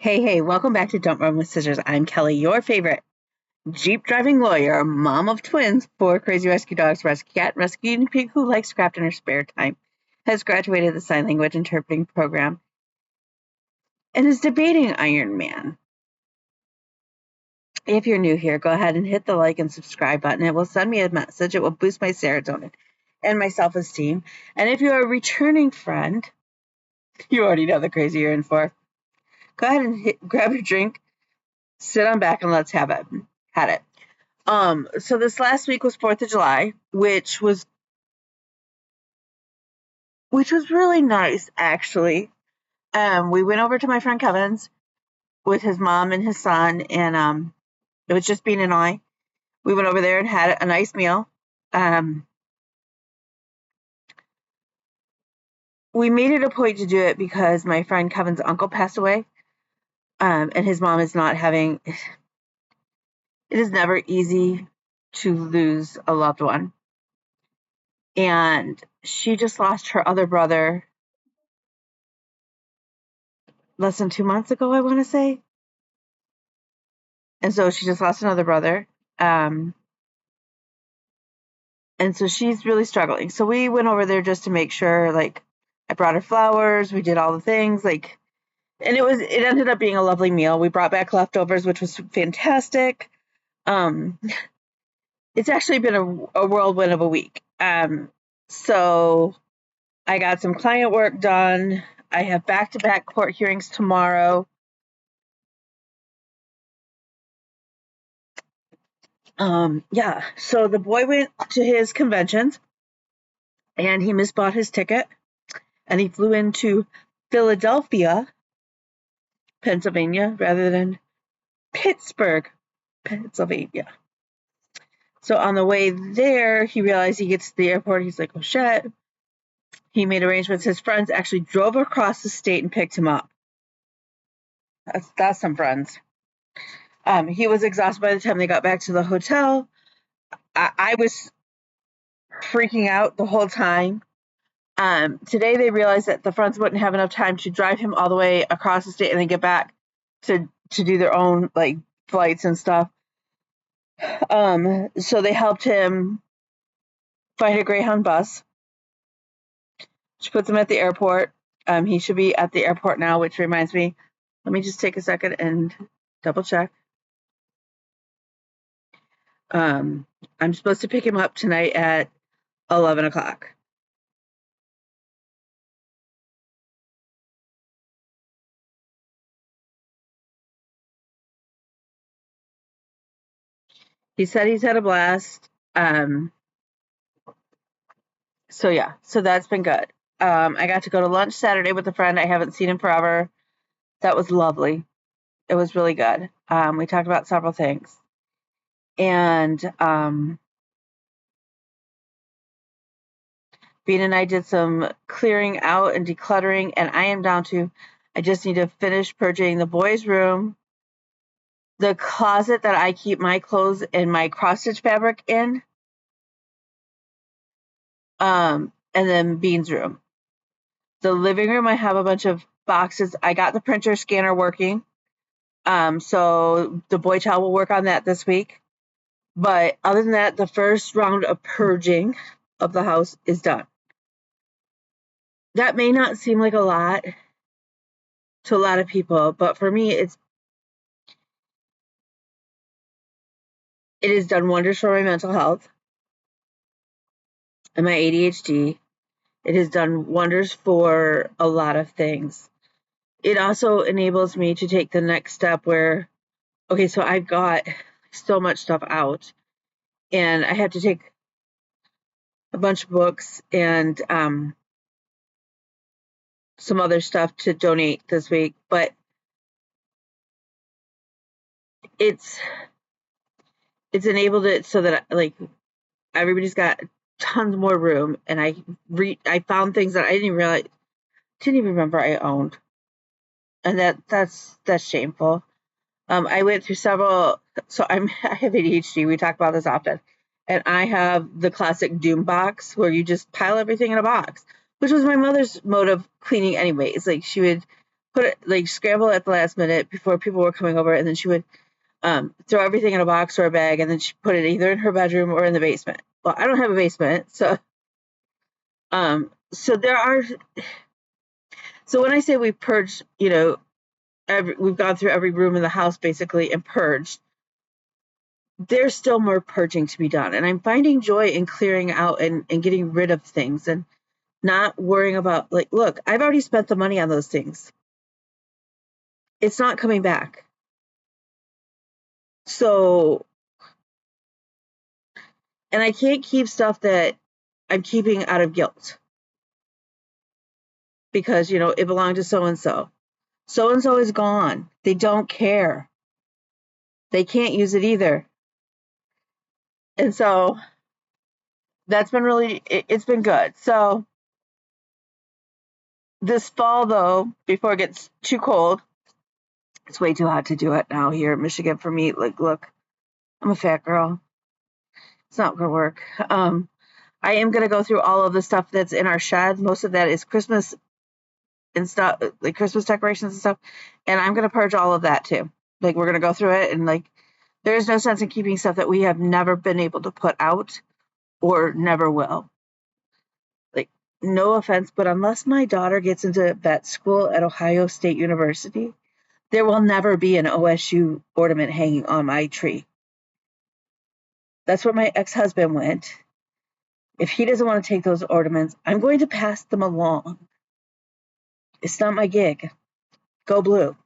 Hey, welcome back to Don't Run with Scissors. I'm Kelly, your favorite Jeep driving lawyer, mom of twins, four crazy rescue dogs, rescue cat, rescue guinea pig who likes craft in her spare time, has graduated the sign language interpreting program, and is debating Iron Man. If you're new here, go ahead and hit the like and subscribe button. It will send me a message. It will boost my serotonin and my self-esteem. And if you're a returning friend, you already know the crazy you're in for. Go ahead and grab your drink, sit on back, and let's have it. Had it. So this last week was 4th of July, which was really nice actually. We went over to my friend Kevin's with his mom and his son, and it was just Bean and I. We went over there and had a nice meal. We made it a point to do it because my friend Kevin's uncle passed away, and his mom is not having. It is never easy to lose a loved one, and she just lost her other brother less than 2 months ago, I want to say. And so she just lost another brother. And so she's really struggling. So we went over there just to make sure, like, I brought her flowers, we did all the things, like, and it ended up being a lovely meal. We brought back leftovers, which was fantastic. Um, it's actually been a whirlwind of a week. So I got some client work done. I have back-to-back court hearings tomorrow. Yeah, so the boy went to his conventions and he misbought his ticket and he flew into Philadelphia, Pennsylvania, rather than Pittsburgh, Pennsylvania. So on the way there, he realized he gets to the airport. He's like, oh shit. He made arrangements. His friends actually drove across the state and picked him up. That's some friends. He was exhausted by the time they got back to the hotel. I was freaking out the whole time. Today they realized that the friends wouldn't have enough time to drive him all the way across the state and then get back to do their own like flights and stuff. So they helped him find a Greyhound bus. She puts him at the airport. He should be at the airport now, which reminds me, let me just take a second and double check. I'm supposed to pick him up tonight at 11 o'clock. He said he's had a blast. So yeah, so that's been good. I got to go to lunch Saturday with a friend I haven't seen in forever. That was lovely. It was really good. We talked about several things. And Bean and I did some clearing out and decluttering, and I am down to, I just need to finish purging the boys' room, the closet that I keep my clothes and my cross-stitch fabric in, and then Bean's room. The living room, I have a bunch of boxes. I got the printer scanner working. So the boy child will work on that this week. But other than that, the first round of purging of the house is done. That may not seem like a lot to a lot of people, but for me, it has done wonders for my mental health and my ADHD. It has done wonders for a lot of things. It also enables me to take the next step where, okay, so I've got so much stuff out, and I have to take a bunch of books and some other stuff to donate this week, but it's enabled it so that like everybody's got tons more room, and I found things that I didn't even remember I owned, and that's shameful. I went through several. So I have ADHD. We talk about this often, and I have the classic doom box where you just pile everything in a box, which was my mother's mode of cleaning anyways. Like she would put it, like, scramble at the last minute before people were coming over, and then she would throw everything in a box or a bag, and then she put it either in her bedroom or in the basement. Well, I don't have a basement, so there are. So when I say we purged, we've gone through every room in the house basically and purged. There's still more purging to be done, and I'm finding joy in clearing out and getting rid of things and not worrying about, like, look, I've already spent the money on those things. It's not coming back. So, and I can't keep stuff that I'm keeping out of guilt because, it belonged to so and so. So and so is gone. They don't care. They can't use it either. And so that's been it's been good. So this fall, though, before it gets too cold, it's way too hot to do it now here in Michigan for me. Like, look, I'm a fat girl. It's not going to work. I am going to go through all of the stuff that's in our shed. Most of that is Christmas and stuff, like Christmas decorations and stuff. And I'm going to purge all of that too. Like, we're going to go through it, and like, there's no sense in keeping stuff that we have never been able to put out or never will. Like, no offense, but unless my daughter gets into vet school at Ohio State University, there will never be an OSU ornament hanging on my tree. That's where my ex-husband went. If he doesn't want to take those ornaments, I'm going to pass them along. It's not my gig. Go blue.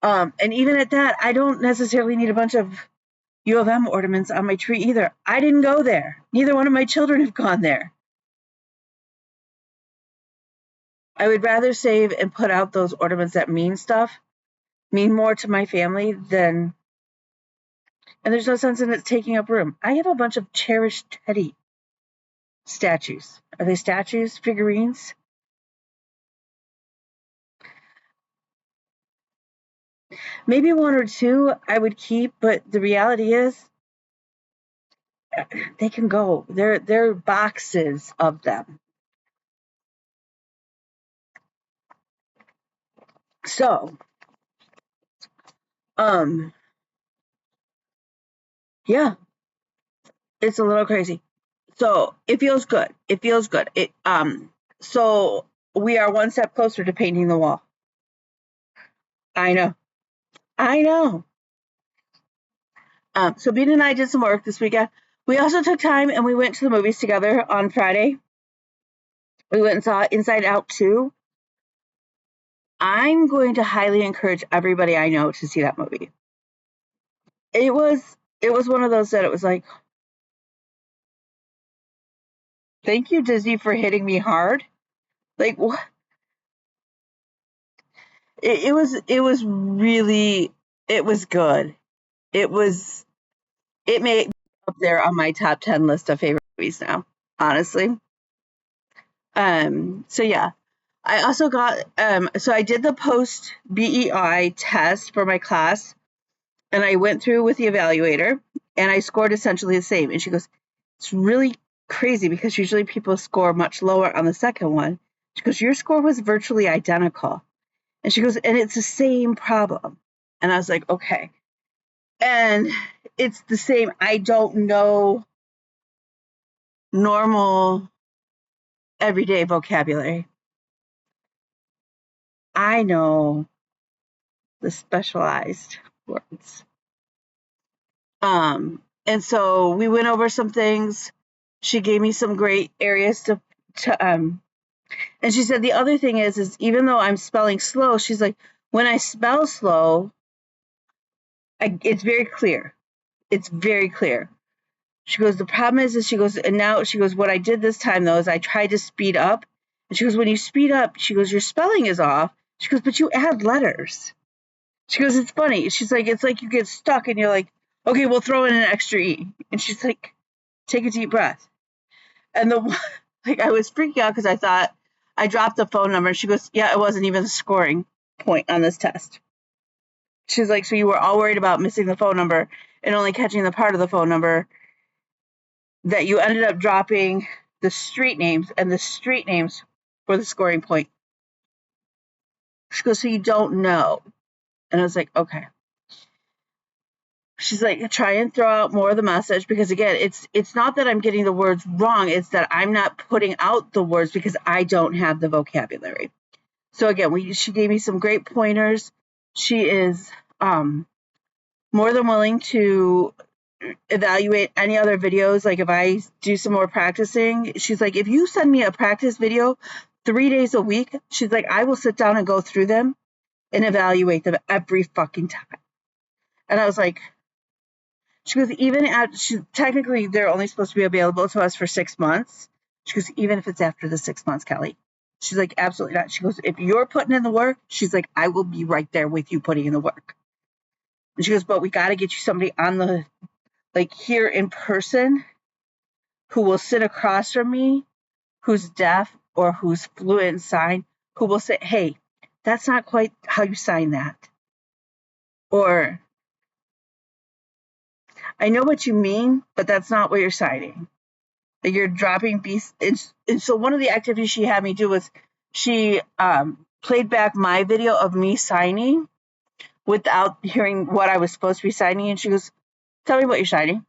And even at that, I don't necessarily need a bunch of U of M ornaments on my tree either. I didn't go there. Neither one of my children have gone there. I would rather save and put out those ornaments that mean more to my family than, and there's no sense in it taking up room. I have a bunch of cherished Teddy statues. Are they statues? Figurines? Maybe one or two I would keep, but the reality is they can go. There are boxes of them. So, yeah, it's a little crazy. So it feels good. It feels good. So we are one step closer to painting the wall. I know. I know. So Bean and I did some work this weekend. We also took time and we went to the movies together on Friday. We went and saw Inside Out 2. I'm going to highly encourage everybody I know to see that movie. It was one of those that it was like, thank you, Disney, for hitting me hard. Like, what? It was really, it was good. It made it up there on my top 10 list of favorite movies now, honestly. So yeah. I also got so I did the post BEI test for my class, and I went through with the evaluator, and I scored essentially the same. And she goes, it's really crazy because usually people score much lower on the second one. She goes, your score was virtually identical. And she goes, and it's the same problem. And I was like, okay. And it's the same. I don't know normal everyday vocabulary. I know the specialized words. And so we went over some things. She gave me some great areas to and she said the other thing is even though I'm spelling slow, she's like, when I spell slow, it's very clear. It's very clear. She goes, the problem is she goes, and now she goes, what I did this time though is I tried to speed up. And she goes, when you speed up, she goes, your spelling is off. She goes, but you add letters. She goes, it's funny. She's like, it's like you get stuck and you're like, okay, we'll throw in an extra E. And she's like, take a deep breath. And I was freaking out because I thought I dropped the phone number. And she goes, yeah, it wasn't even a scoring point on this test. She's like, so you were all worried about missing the phone number and only catching the part of the phone number that you ended up dropping the street names, and the street names were the scoring point. She goes, so you don't know. And I was like, okay. She's like, try and throw out more of the message, because again, it's not that I'm getting the words wrong, it's that I'm not putting out the words because I don't have the vocabulary. So again, she gave me some great pointers. She is more than willing to evaluate any other videos. Like if I do some more practicing, she's like, if you send me a practice video 3 days a week, she's like, I will sit down and go through them and evaluate them every fucking time. And I was like, she goes, technically they're only supposed to be available to us for 6 months. She goes, even if it's after the 6 months, Kelly. She's like, absolutely not. She goes, if you're putting in the work, she's like, I will be right there with you putting in the work. And she goes, but we got to get you somebody on the, like here in person, who will sit across from me, who's deaf or who's fluent in sign, who will say, hey, that's not quite how you sign that. Or, I know what you mean, but that's not what you're signing. Like you're dropping beats. And so one of the activities she had me do was she played back my video of me signing without hearing what I was supposed to be signing. And she goes, tell me what you're signing.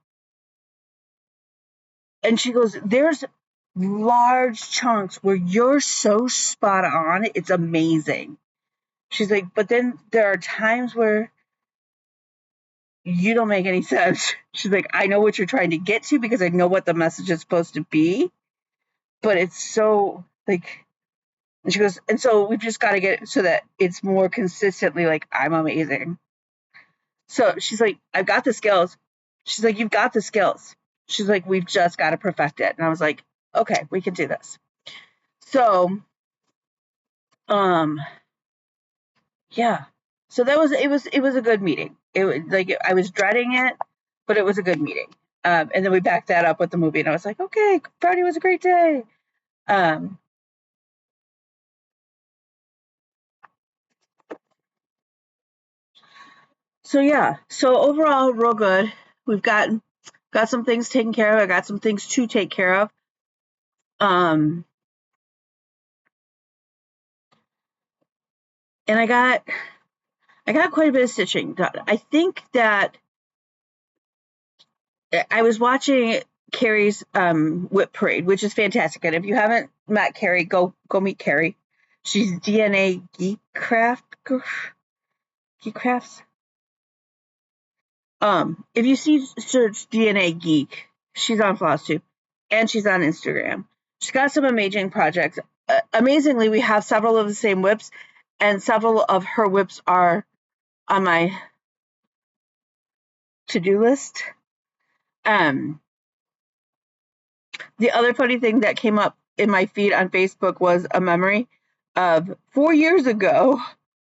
And she goes, there's large chunks where you're so spot on. It's amazing. She's like, but then there are times where you don't make any sense. She's like, I know what you're trying to get to because I know what the message is supposed to be, but it's so like, and she goes, and so we've just got to get it so that it's more consistently like, I'm amazing. So she's like, I've got the skills. She's like, you've got the skills. She's like, we've just got to perfect it. And I was like, okay, we can do this. So, yeah. So it was a good meeting. It was like, I was dreading it, but it was a good meeting. And then we backed that up with the movie, and I was like, okay, Friday was a great day. So yeah, so overall, real good. We've got some things taken care of. I got some things to take care of. And I got quite a bit of stitching done. I think that I was watching Carrie's whip parade, which is fantastic. And if you haven't met Carrie, go meet Carrie. She's DNA Geekcrafts. If you search DNA Geek, she's on flosstube and she's on Instagram. She's got some amazing projects. Amazingly, we have several of the same whips, and several of her whips are on my to-do list. The other funny thing that came up in my feed on Facebook was a memory of 4 years ago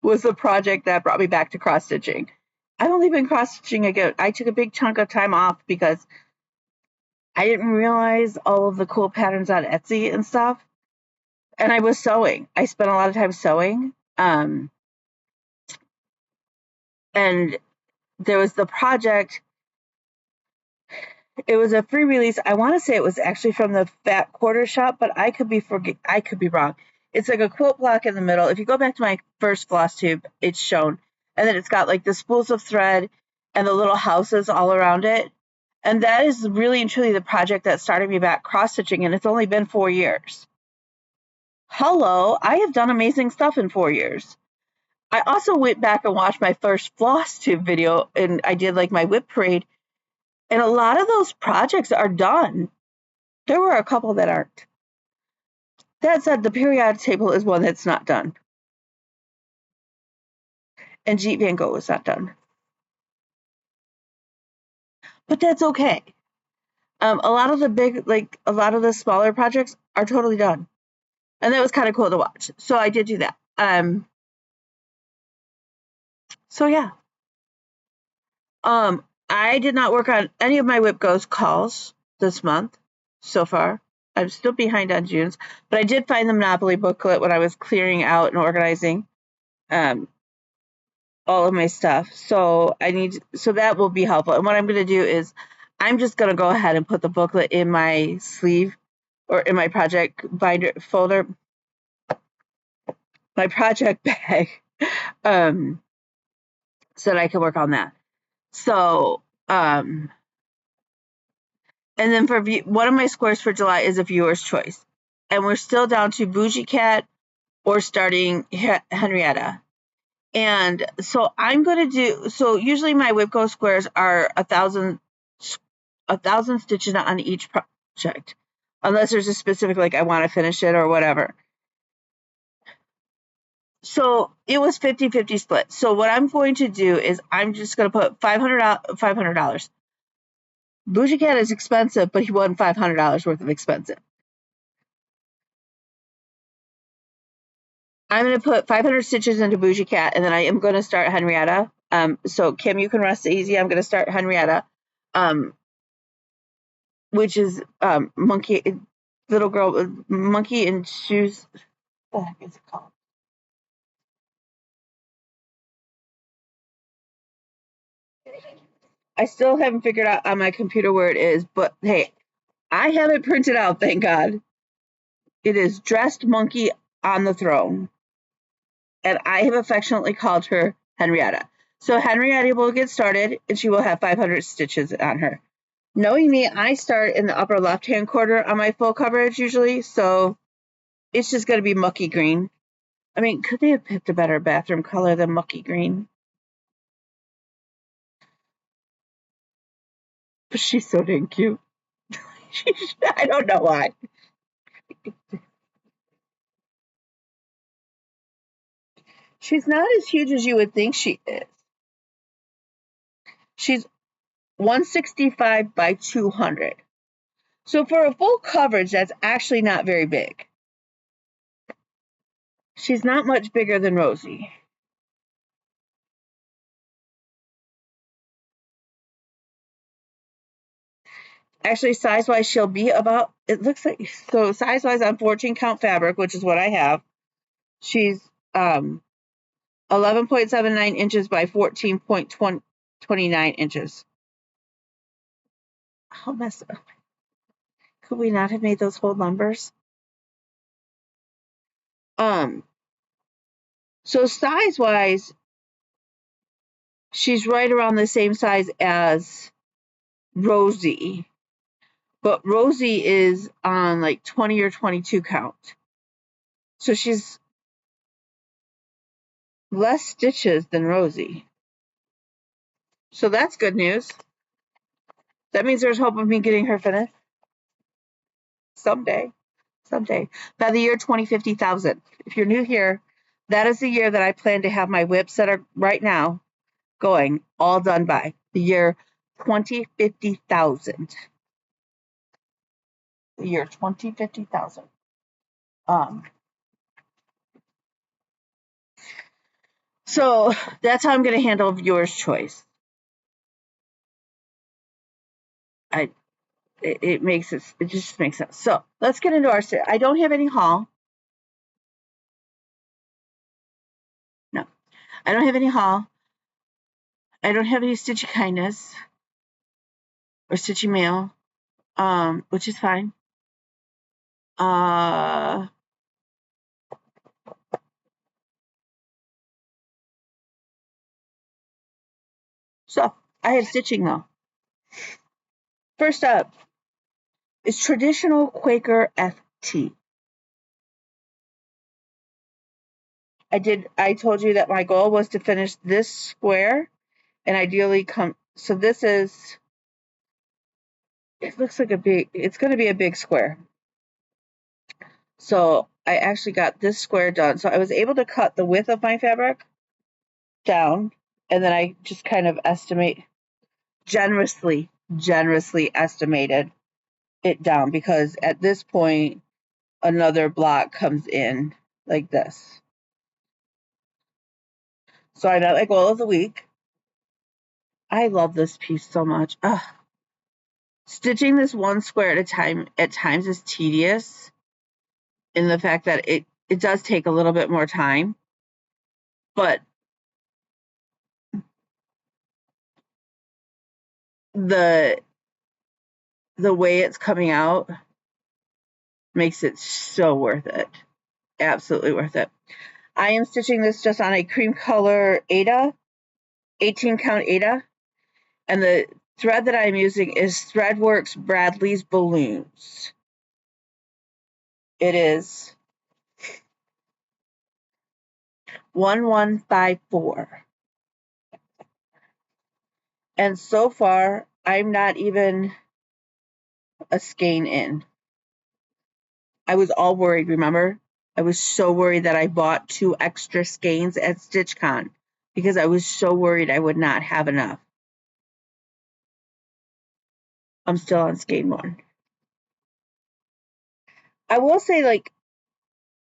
was the project that brought me back to cross stitching. I've only been cross stitching again. I took a big chunk of time off because I didn't realize all of the cool patterns on Etsy and stuff. And I was sewing. I spent a lot of time sewing. And there was the project. It was a free release. I want to say it was actually from the Fat Quarter Shop, but I could be wrong. It's like a quilt block in the middle. If you go back to my first floss tube, it's shown. And then it's got like the spools of thread and the little houses all around it. And that is really and truly the project that started me back cross-stitching, and it's only been 4 years. Hello, I have done amazing stuff in 4 years. I also went back and watched my first floss tube video, and I did like my whip parade, and a lot of those projects are done. There were a couple that aren't. That said, the periodic table is one that's not done. And Jeet Van Gogh was not done. But that's okay. A lot of the smaller projects are totally done. And that was kind of cool to watch. So I did do that. So yeah. I did not work on any of my Whip Goes calls this month so far. I'm still behind on June's, but I did find the Monopoly booklet when I was clearing out and organizing all of my stuff. So that will be helpful. And what I'm going to do is I'm just going to go ahead and put the booklet in my sleeve or in my project binder folder. my project bag, so that I can work on that. So, and then for one of my squares for July is a viewer's choice. And we're still down to Bougie Cat or starting Henrietta. And so I'm going to do, so usually my Whipco squares are 1,000 stitches on each project, unless there's a specific, like I want to finish it or whatever. So it was 50-50 split. So what I'm going to do is I'm just going to put $500. Bougie Cat is expensive, but he won $500 worth of expensive. I'm going to put 500 stitches into Bougie Cat, and then I am going to start Henrietta. So Kim, you can rest easy. I'm going to start Henrietta, which is monkey, little girl, monkey in shoes. What the heck is it called? I still haven't figured out on my computer where it is, but hey, I have it printed out, thank God. It is Dressed Monkey on the Throne. And I have affectionately called her Henrietta. So Henrietta will get started, and she will have 500 stitches on her. Knowing me, I start in the upper left-hand corner on my full coverage usually, so it's just going to be mucky green. I mean, could they have picked a better bathroom color than mucky green? But she's so dang cute. I don't know why. She's not as huge as you would think she is. She's 165 by 200. So for a full coverage, that's actually not very big. She's not much bigger than Rosie. Actually, size-wise, she'll be about, it looks like, so size-wise on 14 count fabric, which is what I have, she's 11.79 inches by 14.29 inches. How messed up. Could we not have made those whole numbers? So size-wise, she's right around the same size as Rosie. But Rosie is on like 20 or 22 count. So she's less stitches than Rosie. So that's good news. That means there's hope of me getting her finished someday. By the year 2050,000. If you're new here, that is the year that I plan to have my whips that are right now going all done by. The year 2050,000. The year 2050,000. So that's how I'm going to handle viewer's choice. It makes it just makes sense. So let's get into our. I don't have any haul. No, I don't have any haul. I don't have any stitchy kindness or stitchy mail, which is fine. So I have stitching though. First up is traditional Quaker FT. I told you that my goal was to finish this square and ideally so this is, it looks like it's going to be a big square. So I actually got this square done. So I was able to cut the width of my fabric down, and then I just kind of generously estimated it down, because at this point another block comes in like this. So I met my goal of the week. I love this piece so much. Ugh. Stitching this one square at a time at times is tedious in the fact that it does take a little bit more time, but the way it's coming out makes it so worth it. Absolutely worth it. I am stitching this just on a cream color Aida, 18 count Aida, and the thread that I'm using is Threadworks Bradley's Balloons. It is 1154. And so far, I'm not even a skein in. I was all worried, remember? I was so worried that I bought 2 extra skeins at StitchCon because I was so worried I would not have enough. I'm still on skein 1. I will say, like,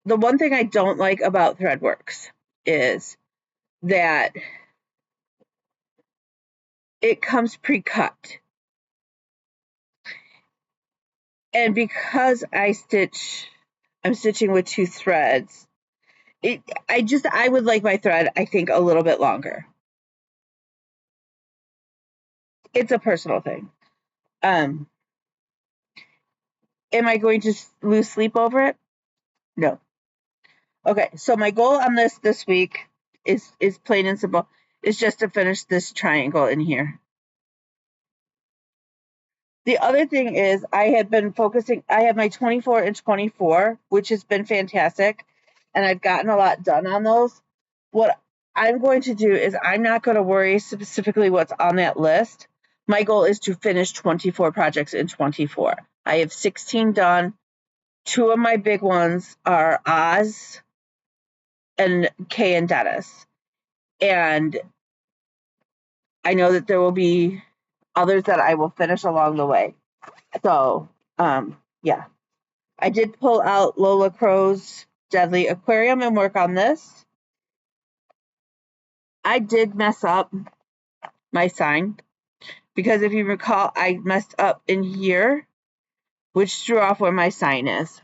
the one thing I don't like about Threadworks is that it comes pre-cut. And because I'm stitching with 2 threads, I would like my thread, I think, a little bit longer. It's a personal thing. Am I going to lose sleep over it? No. Okay, so my goal on this week is plain and simple. Is just to finish this triangle in here. The other thing is I have been focusing, I have my 24 and 24, which has been fantastic, and I've gotten a lot done on those. What I'm going to do is I'm not going to worry specifically what's on that list. My goal is to finish 24 projects in 24. I have 16 done. 2 of my big ones are Oz and Kay and Dennis. And I know that there will be others that I will finish along the way. So, yeah. I did pull out Lola Crow's Deadly Aquarium and work on this. I did mess up my sign because if you recall, I messed up in here, which threw off where my sign is.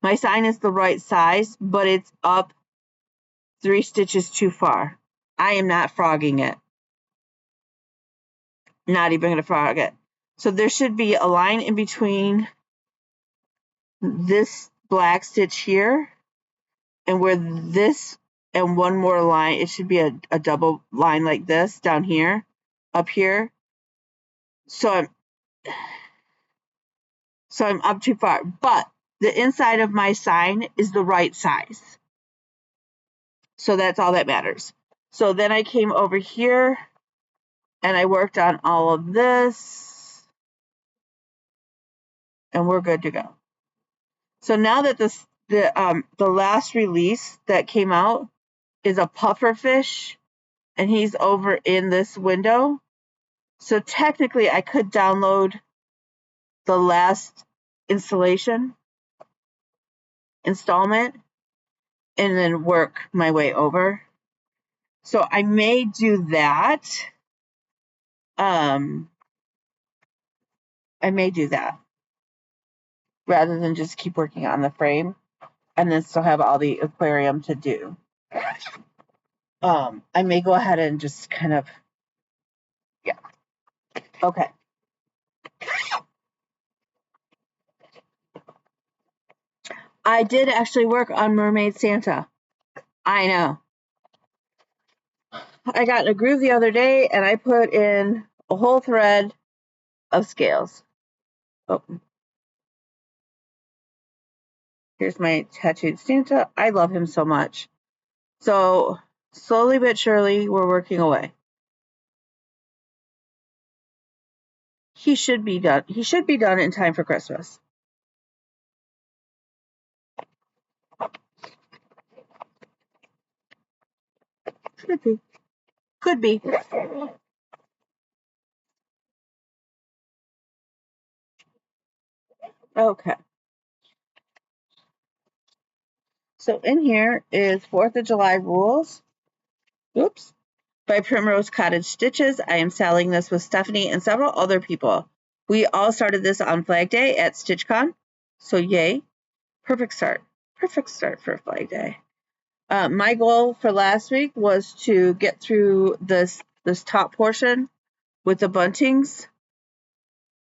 My sign is the right size, but it's up 3 stitches too far. I am not frogging it. Not even going to frog it. So there should be a line in between this black stitch here and where this and one more line, it should be a double line like this down here, up here. So I'm up too far, but the inside of my sign is the right size. So that's all that matters. So then I came over here and I worked on all of this and we're good to go. So now that the last release that came out is a puffer fish and he's over in this window. So technically I could download the last installment and then work my way over. So I may do that. I may do that rather than just keep working on the frame and then still have all the aquarium to do. I may go ahead and just kind of, yeah. Okay. I did actually work on Mermaid Santa. I know. I got in a groove the other day and I put in a whole thread of scales. Oh. Here's my tattooed Santa. I love him so much. So slowly but surely, we're working away. He should be done. He should be done in time for Christmas. Should be. Could be. Okay. So in here is 4th of July rules. Oops. By Primrose Cottage Stitches. I am selling this with Stephanie and several other people. We all started this on Flag Day at StitchCon. So yay. Perfect start. Perfect start for Flag Day. My goal for last week was to get through this top portion with the buntings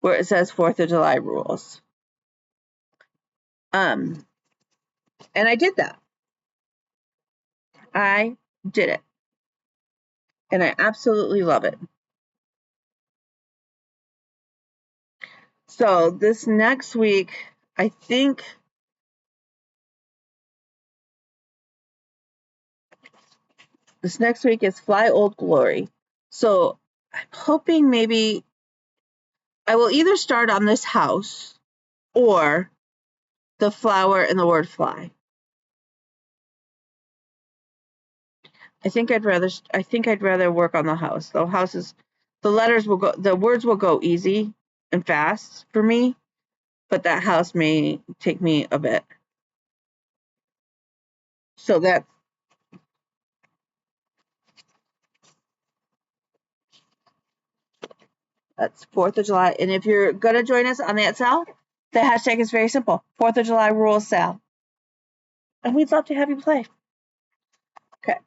where it says 4th of July rules. And I did that. I did it. And I absolutely love it. So this next week, I think this next week is Fly Old Glory. So I'm hoping maybe I will either start on this house or the flower and the word fly. I think I'd rather work on the house. The words will go easy and fast for me, but that house may take me a bit. So that's 4th of July. And if you're gonna join us on that sale, the hashtag is very simple. 4th of July rules sale. And we'd love to have you play. Okay.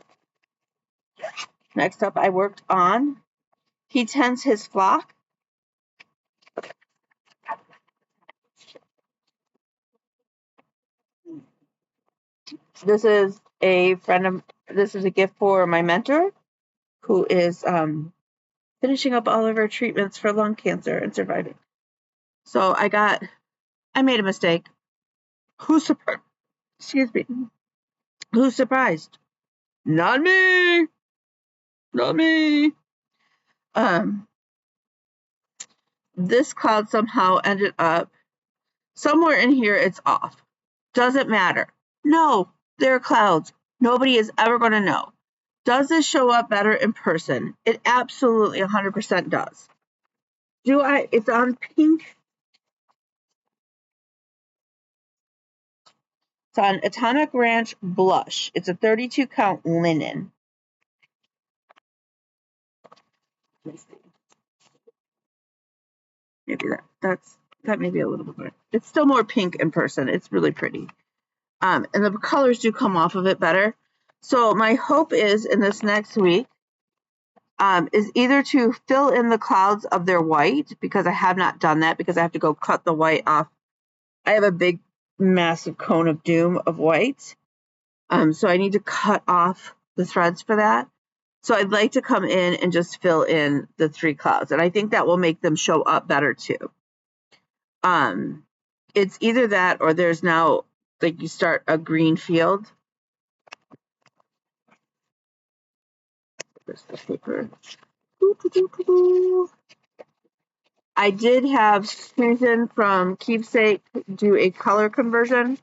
Next up, I worked on He Tends His Flock. This is a gift for my mentor who is finishing up all of her treatments for lung cancer and surviving. So I made a mistake. Who's surprised? Excuse me. Who's surprised? Not me. Not me. This cloud somehow ended up somewhere in here. It's off. Doesn't matter. No, they're clouds. Nobody is ever going to know. Does this show up better in person? It absolutely 100% does. It's on pink. It's on Atomic Ranch Blush. It's a 32 count linen. Let me see. Maybe that may be a little bit better. It's still more pink in person. It's really pretty. And the colors do come off of it better. So my hope is in this next week is either to fill in the clouds of their white, because I have not done that because I have to go cut the white off. I have a big, massive cone of doom of white. So I need to cut off the threads for that. So I'd like to come in and just fill in the 3 clouds. And I think that will make them show up better too. It's either that or there's now, like, you start a green field. Where's the paper? I did have Susan from Keepsake do a color conversion.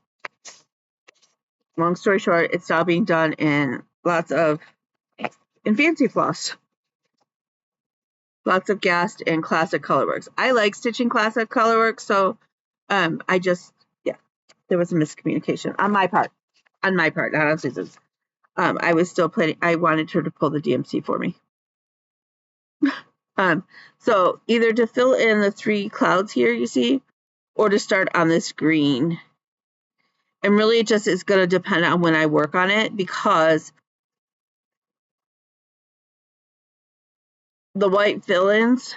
Long story short, it's now being done in fancy floss. Lots of Gast and classic colorworks. I like stitching classic colorworks, so there was a miscommunication on my part. On my part, not on Susan's. I was still planning. I wanted her to pull the DMC for me. So either to fill in the 3 clouds here, you see, or to start on this green. And really, it just is going to depend on when I work on it, because the white fill-ins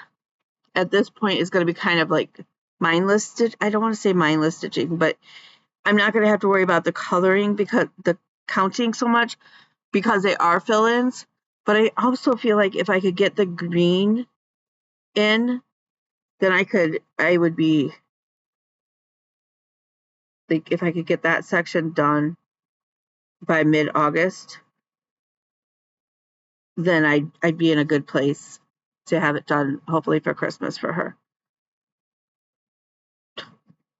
at this point is going to be kind of like mindless stitch. I don't want to say mindless stitching, but I'm not going to have to worry about the coloring because the counting so much, because they are fill-ins. But I also feel like if I could get the green in, then I would be like, if I could get that section done by mid-August, then I'd be in a good place to have it done, hopefully for Christmas for her.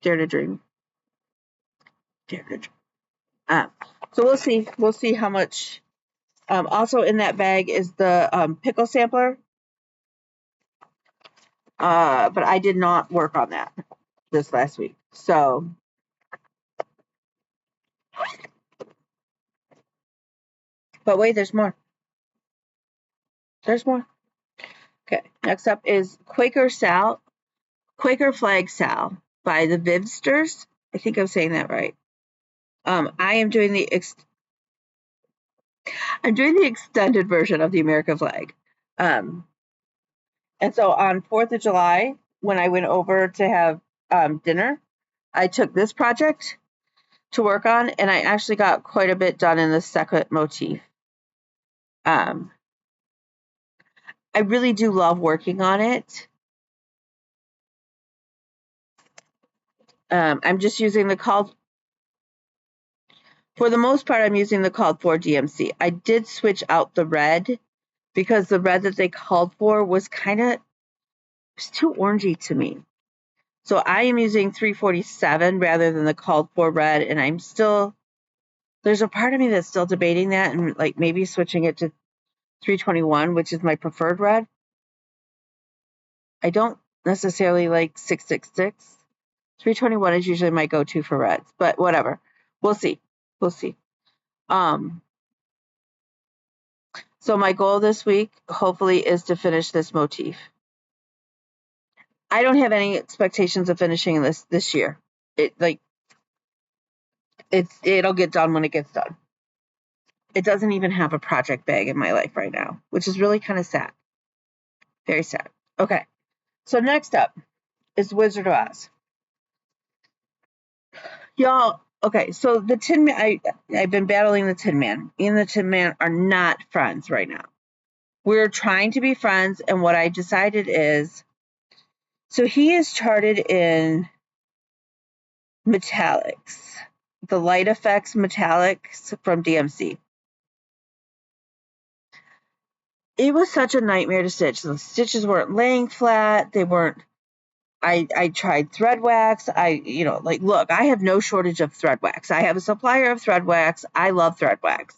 Dare to dream. Dare to dream. So we'll see how much. Also in that bag is the pickle sampler. But I did not work on that this last week. So but wait, there's more. There's more. Okay, next up is Quaker Flag Sal by the Vivsters. I think I'm saying that right. I am doing the extended version of the American flag. And so on 4th of July, when I went over to have dinner, I took this project to work on, and I actually got quite a bit done in the second motif. I really do love working on it. I'm just using the called, for the most part, I'm using the called for DMC. I did switch out the red because the red that they called for was too orangey to me. So I am using 347 rather than the called for red, and there's a part of me that's still debating that and like maybe switching it to 321, which is my preferred red. I don't necessarily like 666. 321 is usually my go-to for reds, but whatever. We'll see. We'll see. So my goal this week, hopefully, is to finish this motif. I don't have any expectations of finishing this year. It'll get done when it gets done. It doesn't even have a project bag in my life right now, which is really kind of sad. Very sad. Okay. So next up is Wizard of Oz. Y'all, okay, so the Tin Man, I've been battling the Tin Man. Me and the Tin Man are not friends right now. We're trying to be friends, and what I decided is, so he is charted in metallics, the light effects metallics from DMC. It was such a nightmare to stitch. The stitches weren't laying flat. They weren't. I tried thread wax. Look, I have no shortage of thread wax. I have a supplier of thread wax. I love thread wax.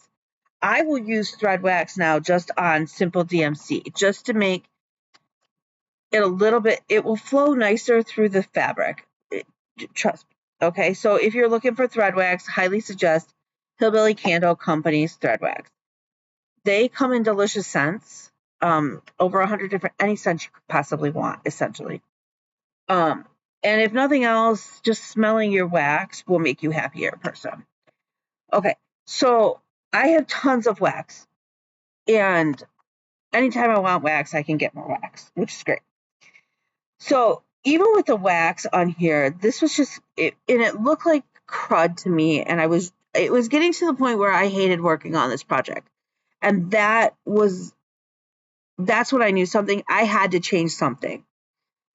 I will use thread wax now just on simple DMC, just to make it a little bit, it will flow nicer through the fabric. Trust me. Okay, so if you're looking for thread wax, highly suggest Hillbilly Candle Company's thread wax. They come in delicious scents, over 100 different, any scent you could possibly want, essentially. And if nothing else, just smelling your wax will make you a happier person. Okay, so I have tons of wax, and anytime I want wax, I can get more wax, which is great. So even with the wax on here, this was just it, and it looked like crud to me, and it was getting to the point where I hated working on this project, and that's when I knew I had to change something,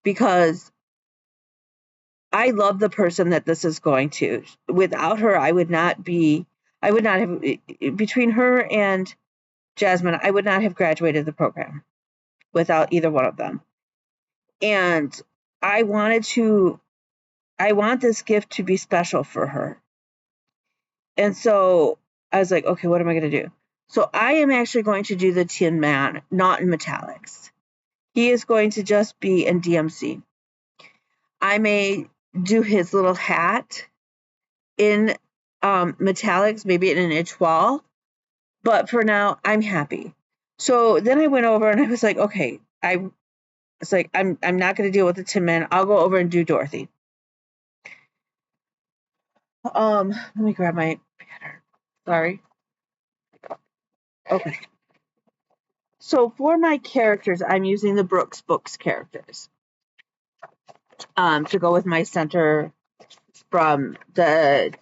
because I love the person that this is going to. Without her, I would not have, between her and Jasmine, I would not have graduated the program without either one of them. And I want this gift to be special for her. And so I was like, okay, what am I going to do? So I am actually going to do the Tin Man, not in metallics. He is going to just be in DMC. I may do his little hat in metallics, maybe in an étoile, but for now, I'm happy. So then I went over and I was like, okay, I'm not going to deal with the Tin Man. I'll go over and do Dorothy. Let me grab my pattern. Sorry. Okay. So for my characters, I'm using the Brooks Books characters to go with my center from the,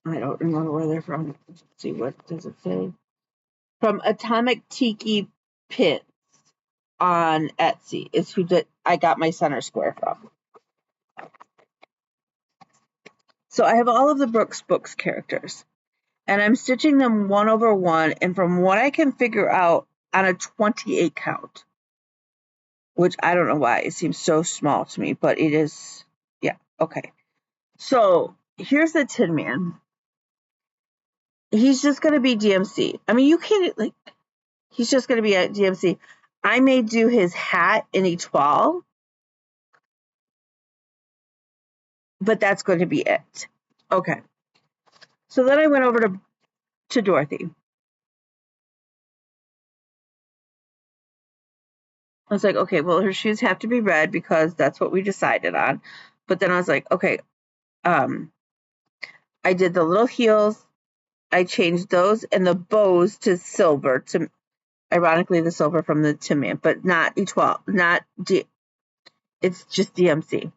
I don't remember where they're from. Let's see, what does it say? From Atomic Tiki Pins on Etsy is who I got my center square from. So I have all of the Brooks Books characters, and I'm stitching them 1/1, and from what I can figure out, on a 28 count, which I don't know why it seems so small to me, but it is. Yeah, okay. So here's the Tin Man. He's just going to be DMC. I mean, you can't, he's just going to be at DMC. I may do his hat in étoile, but that's going to be it. Okay. So then I went over to Dorothy. I was like, okay, well, her shoes have to be red because that's what we decided on. But then I was like, okay, I did the little heels. I changed those and the bows to silver, to ironically the silver from the Tin Man, but not étoile, it's just DMC.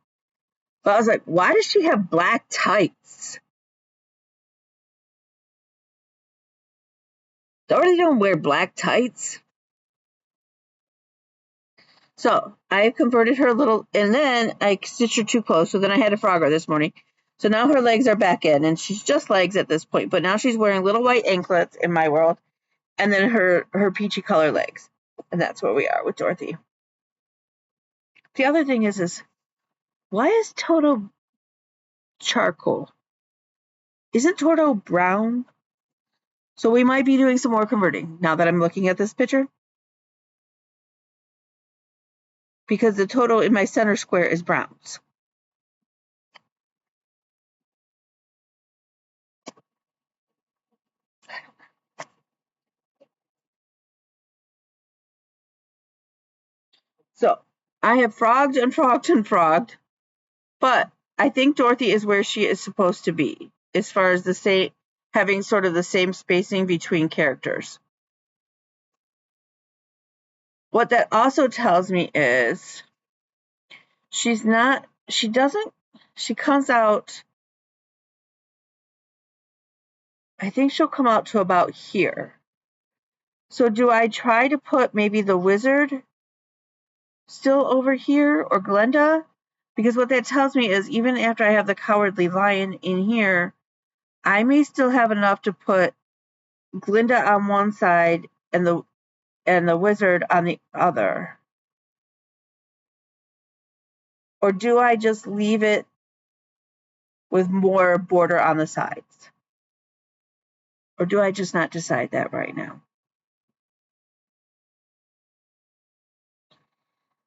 But I was like, why does she have black tights? Dorothy don't wear black tights. So I converted her a little, and then I stitched her too close. So then I had to frog her this morning. So now her legs are back in, and she's just legs at this point. But now she's wearing little white anklets in my world, and then her peachy color legs, and that's where we are with Dorothy. The other thing is why is Toto charcoal? Isn't Toto brown? So we might be doing some more converting now that I'm looking at this picture, because the Toto in my center square is browns. So I have frogged and frogged and frogged, but I think Dorothy is where she is supposed to be as far as having sort of the same spacing between characters. What that also tells me is she comes out, I think she'll come out to about here. So do I try to put maybe the wizard still over here, or Glenda? Because what that tells me is even after I have the Cowardly Lion in here, I may still have enough to put Glinda on one side and the wizard on the other. Or do I just leave it with more border on the sides? Or do I just not decide that right now?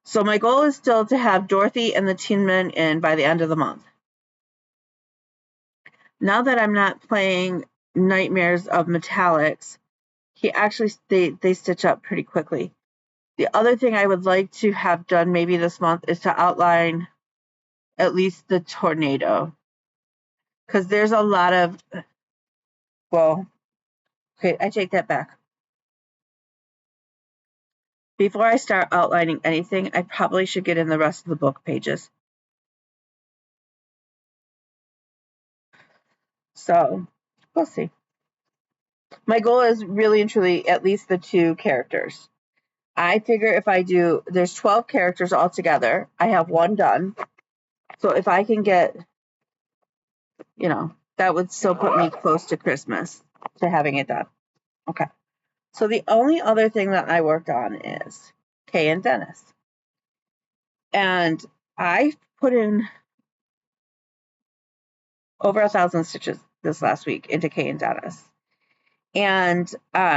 So my goal is still to have Dorothy and the Tin Men in by the end of the month. Now that I'm not playing Nightmares of Metallics, they stitch up pretty quickly. The other thing I would like to have done maybe this month is to outline at least the tornado. Because there's a lot of, well, okay, I take that back. Before I start outlining anything, I probably should get in the rest of the book pages. So, we'll see. My goal is really and truly at least the 2 characters. I figure if I do, there's 12 characters altogether. I have 1 done. So if I can get, that would still put me close to Christmas to having it done. Okay. So the only other thing that I worked on is Kay and Dennis. And I put in over 1,000 stitches this last week into Kay and Dennis. And I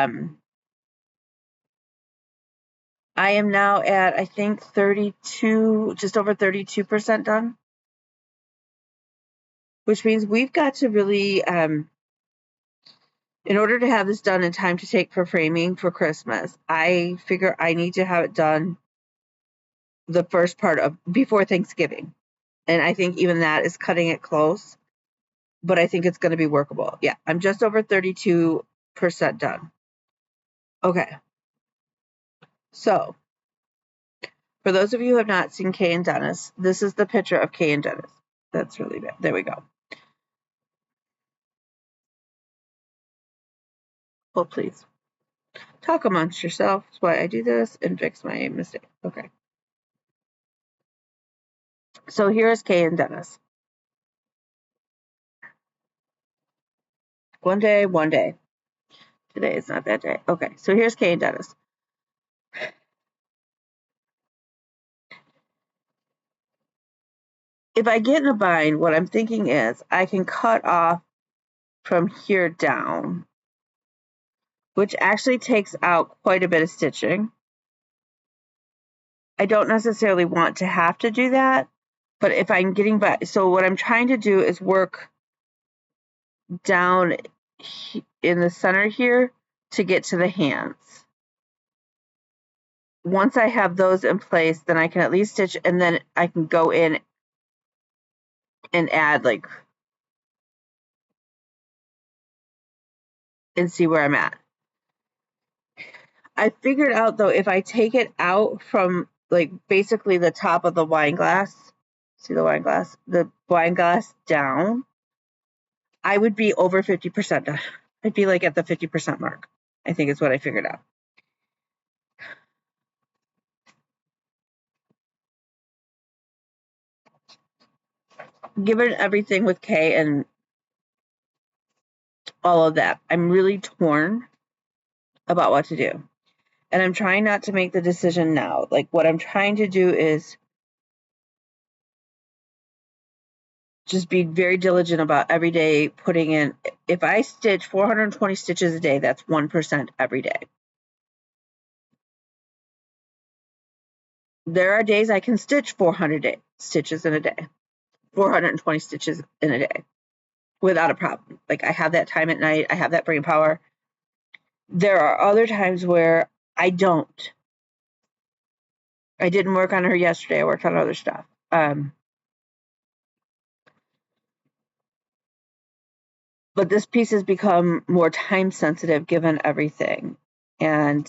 am now at, I think, 32, just over 32% done. Which means we've got to really, in order to have this done in time to take for framing for Christmas, I figure I need to have it done the first part of before Thanksgiving. And I think even that is cutting it close, but I think it's going to be workable. Yeah, I'm just over 32% done. Okay. So, for those of you who have not seen Kay and Dennis, this is the picture of Kay and Dennis. That's really bad. There we go. Oh, please. Talk amongst yourselves while I do this and fix my mistake. Okay. So here's Kay and Dennis. One day. Today is not that day. Okay, so here's Kay and Dennis. If I get in a bind, what I'm thinking is I can cut off from here down, which actually takes out quite a bit of stitching. I don't necessarily want to have to do that, but if I'm getting by, so what I'm trying to do is work down in the center here to get to the hands. Once I have those in place, then I can at least stitch, and then I can go in and add and see where I'm at. I figured out though, if I take it out from basically the top of the wine glass, see the wine glass down, I would be over 50% done. I'd be at the 50% mark. I think is what I figured out. Given everything with Kay and all of that, I'm really torn about what to do. And I'm trying not to make the decision now. Like, what I'm trying to do is just be very diligent about every day putting in. If I stitch 420 stitches a day, that's 1% every day. There are days I can stitch 400 stitches in a day, 420 stitches in a day without a problem. Like, I have that time at night, I have that brain power. There are other times where I don't. I didn't work on her yesterday, I worked on other stuff. But this piece has become more time sensitive given everything. And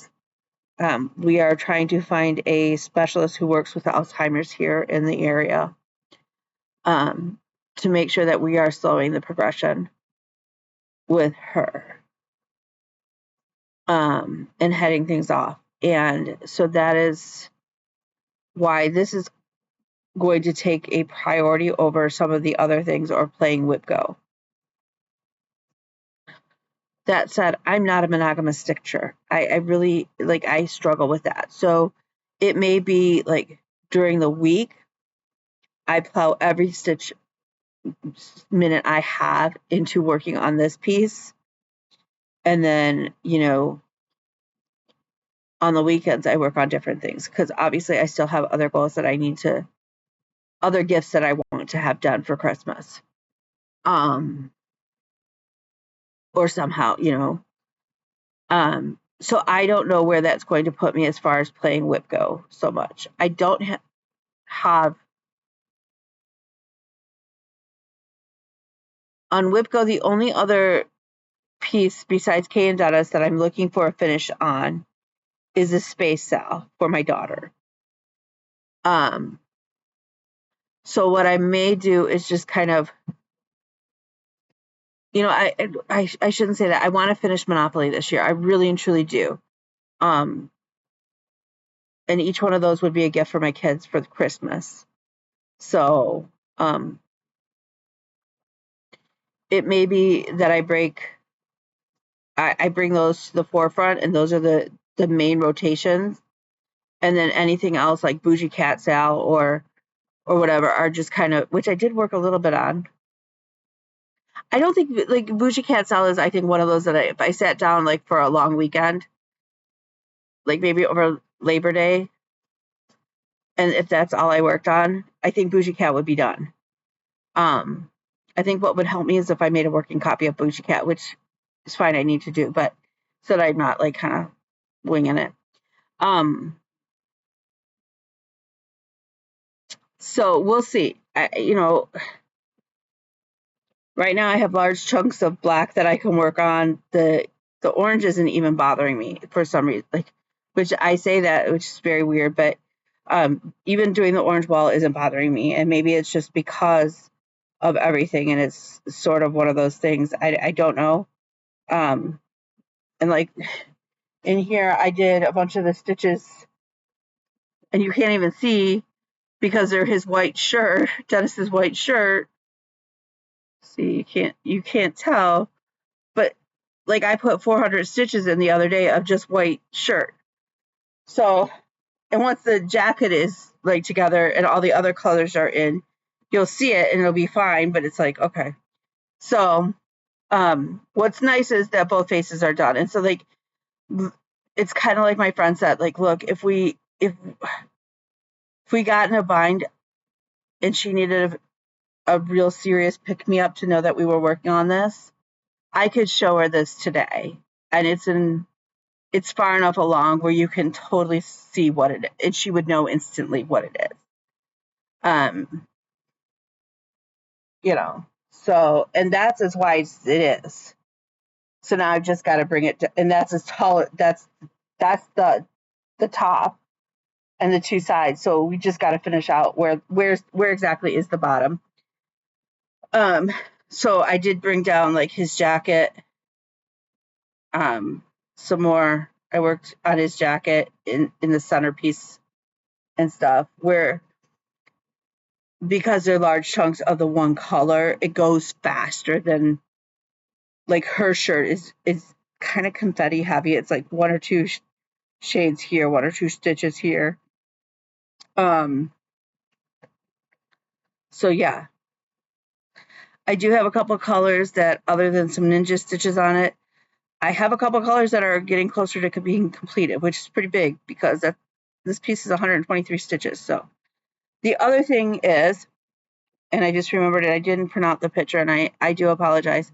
we are trying to find a specialist who works with Alzheimer's here in the area to make sure that we are slowing the progression with her and heading things off. And so that is why this is going to take a priority over some of the other things or playing WIPGO. That said, I'm not a monogamous stitcher. I really, like, I struggle with that. So it may be like during the week, I plow every stitch minute I have into working on this piece. And then, you know, on the weekends, I work on different things because obviously I still have other goals that I need to, other gifts that I want to have done for Christmas. Or somehow, you know, so I don't know where that's going to put me as far as playing WIPGO so much. I don't have on WIPGO, the only other piece besides Kay and Dennis that I'm looking for a finish on is a space cell for my daughter. So what I may do is just kind of, you know, I shouldn't say that. I want to finish Monopoly this year. I really and truly do. And each one of those would be a gift for my kids for Christmas. So it may be that I bring those to the forefront, and those are the main rotations. And then anything else like Bougie Cat Sal or whatever are just kind of, which I did work a little bit on. I don't think like Bougie Cat Sal is, I think, one of those that if I sat down like for a long weekend, like maybe over Labor Day, and if that's all I worked on, I think Bougie Cat would be done. I think what would help me is if I made a working copy of Bougie Cat, which is fine, I need to do, but so that I'm not like kind of winging it. So we'll see. You know, right now I have large chunks of black that I can work on. The orange isn't even bothering me for some reason, like, which I say that, which is very weird, but even doing the orange wall isn't bothering me. And maybe it's just because of everything. And it's sort of one of those things. I don't know. And like in here, I did a bunch of the stitches and you can't even see because they're his white shirt, Dennis's white shirt. See, you can't tell, but like I put 400 stitches in the other day of just white shirt. So, and once the jacket is like together and all the other colors are in, you'll see it and it'll be fine, but it's like, okay. So, what's nice is that both faces are done. And so like, it's kind of like my friend said, like, look, if we got in a bind and she needed a real serious pick me up to know that we were working on this, I could show her this today, and it's far enough along where you can totally see what it is, and she would know instantly what it is. You know, so, and that's as wide as it is. So now I've just got to bring it to, and that's as tall, that's the top and the two sides. So we just got to finish out where exactly is the bottom. So I did bring down like his jacket, some more. I worked on his jacket in the centerpiece and stuff, where because they're large chunks of the one color, it goes faster than, like, her shirt is kind of confetti heavy. It's like one or two shades here, one or two stitches here. So yeah, I do have a couple of colors that, other than some ninja stitches on it, I have a couple of colors that are getting closer to being completed, which is pretty big because this piece is 123 stitches. So the other thing is, and I just remembered it, I didn't print out the picture, and I do apologize.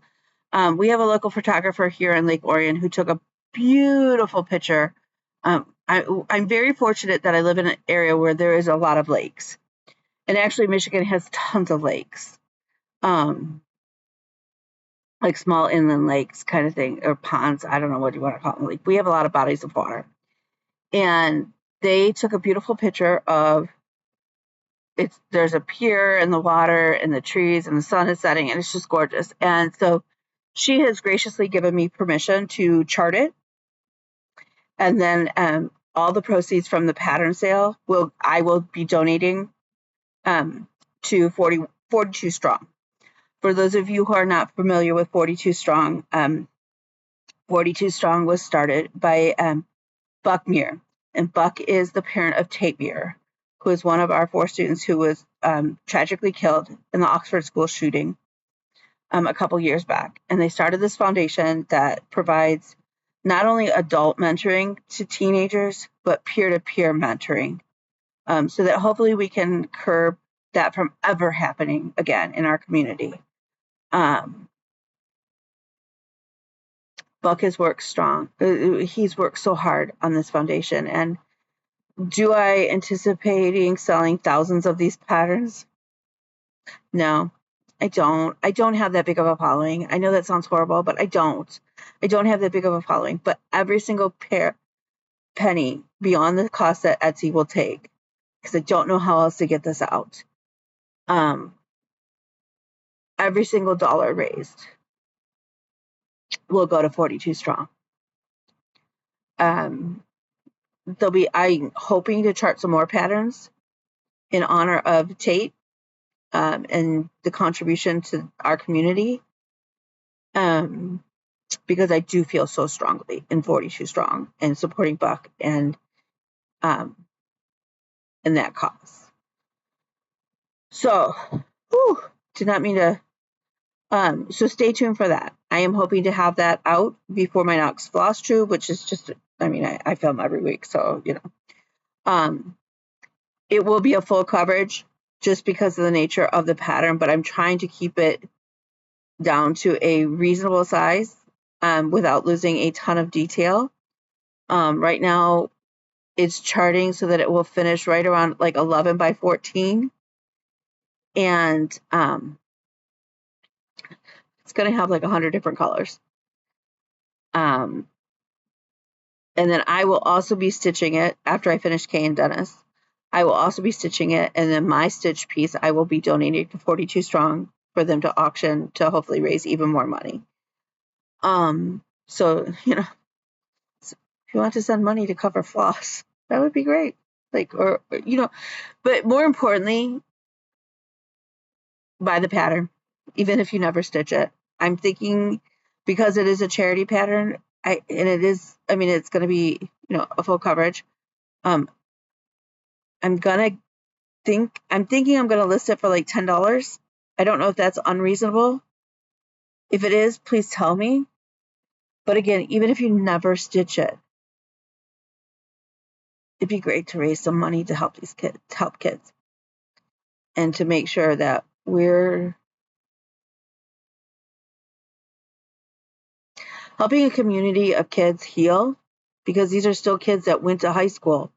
We have a local photographer here in Lake Orion who took a beautiful picture. I'm very fortunate that I live in an area where there is a lot of lakes. And actually, Michigan has tons of lakes, like small inland lakes kind of thing, or ponds. I don't know what you want to call them. Like, we have a lot of bodies of water. And they took a beautiful picture of there's a pier and the water and the trees and the sun is setting, and it's just gorgeous. And so she has graciously given me permission to chart it. And then all the proceeds from the pattern sale I will be donating to 42 Strong. For those of you who are not familiar with 42 Strong, 42 Strong was started by Buck Muir. And Buck is the parent of Tate Muir, who is one of our 4 students who was tragically killed in the Oxford school shooting a couple years back. And they started this foundation that provides not only adult mentoring to teenagers, but peer-to-peer mentoring, so that hopefully we can curb that from ever happening again in our community. Buck has worked strong. He's worked so hard on this foundation. And do I anticipating selling thousands of these patterns? No, I don't. I don't have that big of a following. I know that sounds horrible, but I don't. I don't have that big of a following. But every single penny beyond the cost that Etsy will take, because I don't know how else to get this out. Every single dollar raised will go to 42 Strong. I'm hoping to chart some more patterns in honor of Tate and the contribution to our community, because I do feel so strongly in 42 Strong and supporting Buck and that cause. So, did not mean to. So stay tuned for that. I am hoping to have that out before my next flosstube, which is just, I film every week, so, it will be a full coverage just because of the nature of the pattern, but I'm trying to keep it down to a reasonable size without losing a ton of detail. Right now, it's charting so that it will finish right around like 11 by 14. And it's going to have like 100 different colors. And then I will also be stitching it after I finish Kay and Dennis. I will also be stitching it, and then my stitch piece I will be donating to 42 Strong for them to auction to hopefully raise even more money. So, if you want to send money to cover floss, that would be great. But more importantly, buy the pattern, even if you never stitch it. I'm thinking, because it is a charity pattern, it's going to be, a full coverage. I'm thinking I'm going to list it for like $10. I don't know if that's unreasonable. If it is, please tell me. But again, even if you never stitch it, it'd be great to raise some money to help kids, and to make sure that we're helping a community of kids heal, because these are still kids that went to high school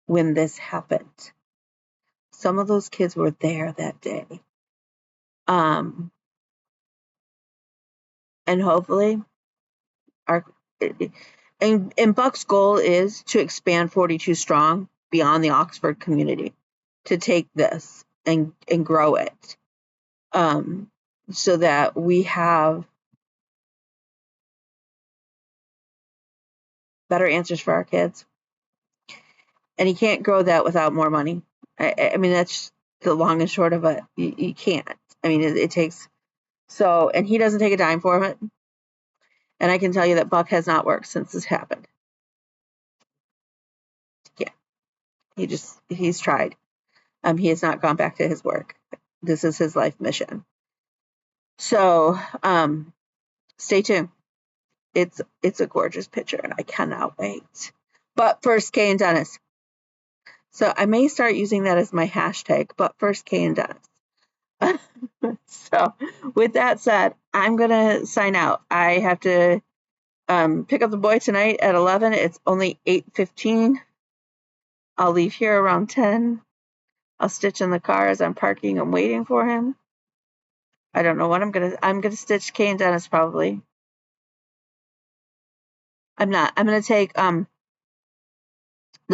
when this happened. Some of those kids were there that day. And hopefully and Buck's goal is to expand 42 Strong beyond the Oxford community, to take this and grow it, so that we have better answers for our kids. And you can't grow that without more money. I mean, that's the long and short of it. You can't. I mean, it takes so, and he doesn't take a dime for it. And I can tell you that Buck has not worked since this happened. Yeah, he's tried. He has not gone back to his work. This is his life mission. So, stay tuned. It's a gorgeous picture, and I cannot wait. But first, Kay and Dennis. So I may start using that as my hashtag. But first, Kay and Dennis. So, with that said, I'm gonna sign out. I have to pick up the boy tonight at 11. It's only 8:15. I'll leave here around 10. I'll stitch in the car as I'm parking and waiting for him. I don't know what I'm gonna stitch Kay and Dennis probably. I'm not. I'm gonna take the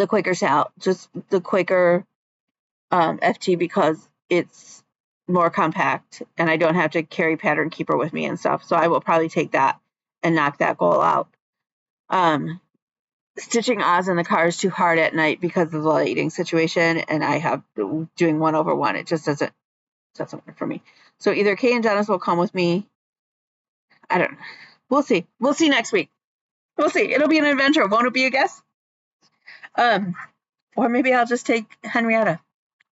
Quaker's out, just the Quaker FT, because it's more compact and I don't have to carry Pattern Keeper with me and stuff. So I will probably take that and knock that goal out. Stitching Oz in the car is too hard at night because of the lighting situation, and I have doing 1/1. It just doesn't work for me. So either Kay and Dennis will come with me. I don't know. We'll see. We'll see next week. We'll see. It'll be an adventure. Won't it be a guess? Or maybe I'll just take Henrietta.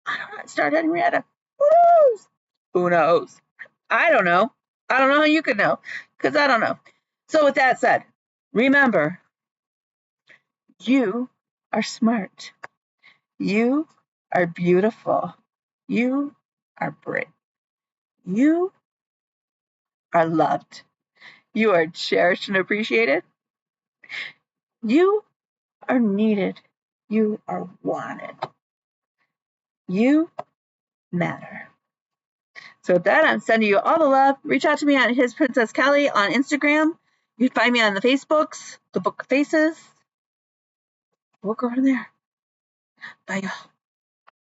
I don't know. Start Henrietta. Who knows? Who knows? I don't know. I don't know how you could know, because I don't know. So with that said, remember, you are smart. You are beautiful. You are brave. You are loved. You are cherished and appreciated. You are needed. You are wanted. You matter. So with that, I'm sending you all the love. Reach out to me on His Princess Kelly on Instagram. You can find me on the Facebooks, the Book of Faces. We'll go from there. Bye, y'all.